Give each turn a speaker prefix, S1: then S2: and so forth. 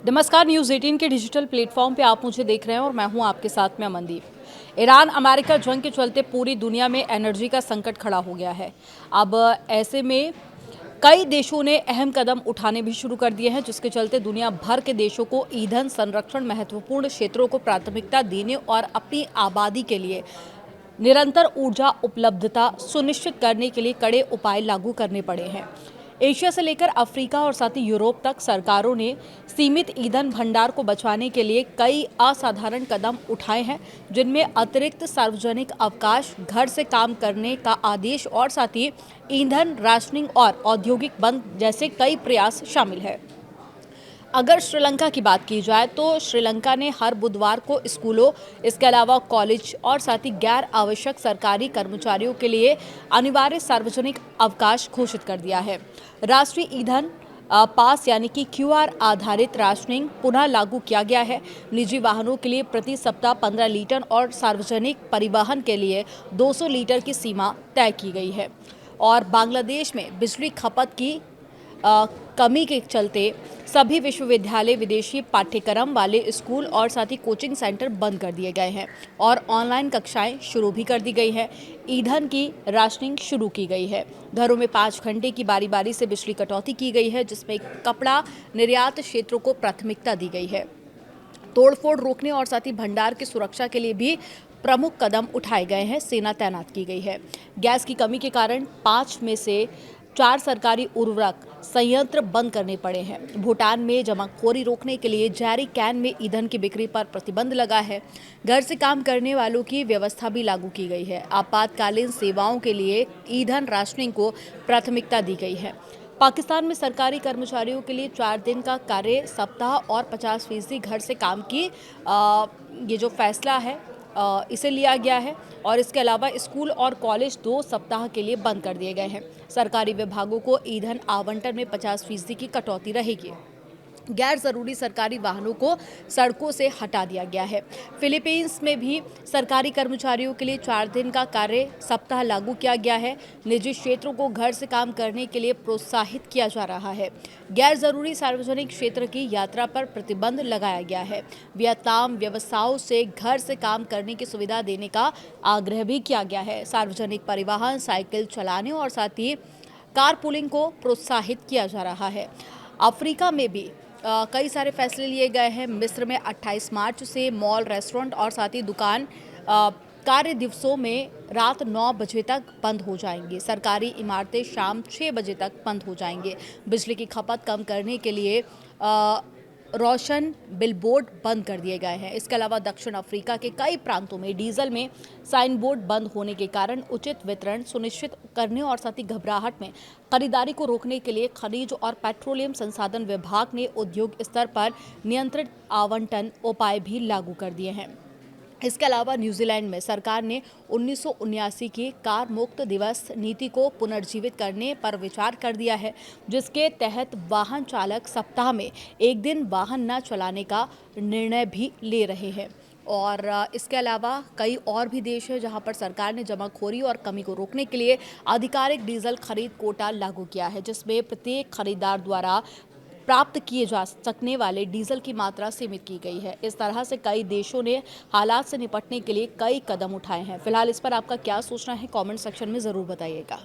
S1: नमस्कार, न्यूज़ 18 के digital platform पे आप मुझे देख रहे हैं और मैं हूं आपके साथ में अमनदीप। ईरान अमेरिका जंग के चलते पूरी दुनिया में एनर्जी का संकट खड़ा हो गया है। अब ऐसे में कई देशों ने अहम कदम उठाने भी शुरू कर दिए हैं, जिसके चलते दुनिया भर के देशों को ईंधन संरक्षण, महत्वपूर्ण क्षेत्रों को प्राथमिकता देने और अपनी आबादी के लिए निरंतर ऊर्जा उपलब्धता सुनिश्चित करने के लिए कड़े उपाय लागू करने पड़े हैं। एशिया से लेकर अफ्रीका और साथ ही यूरोप तक सरकारों ने सीमित ईंधन भंडार को बचाने के लिए कई असाधारण कदम उठाए हैं, जिनमें अतिरिक्त सार्वजनिक अवकाश, घर से काम करने का आदेश और साथ ही ईंधन राशनिंग और औद्योगिक बंद जैसे कई प्रयास शामिल है। अगर श्रीलंका की बात की जाए तो श्रीलंका ने हर बुधवार को स्कूलों, इसके अलावा कॉलेज और साथ ही गैर आवश्यक सरकारी कर्मचारियों के लिए अनिवार्य सार्वजनिक अवकाश घोषित कर दिया है। राष्ट्रीय ईंधन पास यानी कि क्यूआर आधारित राशनिंग पुनः लागू किया गया है। निजी वाहनों के लिए प्रति सप्ताह 15 लीटर और सार्वजनिक परिवहन के लिए 200 लीटर की सीमा तय की गई है। और बांग्लादेश में बिजली खपत की कमी के चलते सभी विश्वविद्यालय, विदेशी पाठ्यक्रम वाले स्कूल और साथ ही कोचिंग सेंटर बंद कर दिए गए हैं और ऑनलाइन कक्षाएं शुरू भी कर दी गई है। ईंधन की राशनिंग शुरू की गई है। घरों में 5 घंटे की बारी बारी से बिजली कटौती की गई है, जिसमें कपड़ा निर्यात क्षेत्रों को प्राथमिकता दी गई है। तोड़फोड़ रोकने और साथ ही भंडार की सुरक्षा के लिए भी प्रमुख कदम उठाए गए हैं। सेना तैनात की गई है। गैस की कमी के कारण 5 में से 4 सरकारी उर्वरक संयंत्र बंद करने पड़े हैं। भूटान में जमाखोरी रोकने के लिए जैरी कैन में ईंधन की बिक्री पर प्रतिबंध लगा है। घर से काम करने वालों की व्यवस्था भी लागू की गई है। आपातकालीन सेवाओं के लिए ईंधन राशनिंग को प्राथमिकता दी गई है। पाकिस्तान में सरकारी कर्मचारियों के लिए 4 दिन का कार्य सप्ताह और 50% घर से काम की ये जो फैसला है इसे लिया गया है। और इसके अलावा स्कूल और कॉलेज 2 सप्ताह के लिए बंद कर दिए गए हैं। सरकारी विभागों को ईंधन आवंटन में 50% की कटौती रहेगी। गैर जरूरी सरकारी वाहनों को सड़कों से हटा दिया गया है। फिलीपींस में भी सरकारी कर्मचारियों के लिए 4 दिन का कार्य सप्ताह लागू किया गया है। निजी क्षेत्रों को घर से काम करने के लिए प्रोत्साहित किया जा रहा है। गैर जरूरी सार्वजनिक क्षेत्र की यात्रा पर प्रतिबंध लगाया गया है। वियतनाम व्यवसायों से घर से काम करने की सुविधा देने का आग्रह भी किया गया है। सार्वजनिक परिवहन, साइकिल चलाने और साथ ही कारपूलिंग को प्रोत्साहित किया जा रहा है। अफ्रीका में भी कई सारे फैसले लिए गए हैं। मिस्र में 28 मार्च से मॉल, रेस्टोरेंट और साथ ही दुकान कार्य दिवसों में रात 9 बजे तक बंद हो जाएंगे। सरकारी इमारतें शाम 6 बजे तक बंद हो जाएंगे। बिजली की खपत कम करने के लिए रोशन बिलबोर्ड बंद कर दिए गए हैं। इसके अलावा दक्षिण अफ्रीका के कई प्रांतों में डीजल में साइन बोर्ड बंद होने के कारण उचित वितरण सुनिश्चित करने और साथ ही घबराहट में खरीदारी को रोकने के लिए खनिज और पेट्रोलियम संसाधन विभाग ने उद्योग स्तर पर नियंत्रित आवंटन उपाय भी लागू कर दिए हैं। इसके अलावा न्यूजीलैंड में सरकार ने 1979 की कार मुक्त दिवस नीति को पुनर्जीवित करने पर विचार कर दिया है, जिसके तहत वाहन चालक सप्ताह में 1 दिन वाहन न चलाने का निर्णय भी ले रहे हैं। और इसके अलावा कई और भी देश हैं जहां पर सरकार ने जमाखोरी और कमी को रोकने के लिए आधिकारिक डीजल खरीद कोटा लागू किया है, जिसमें प्रत्येक खरीदार द्वारा प्राप्त किए जा सकने वाले डीजल की मात्रा सीमित की गई है। इस तरह से कई देशों ने हालात से निपटने के लिए कई कदम उठाए हैं। फिलहाल इस पर आपका क्या सोचना है, कमेंट सेक्शन में ज़रूर बताइएगा।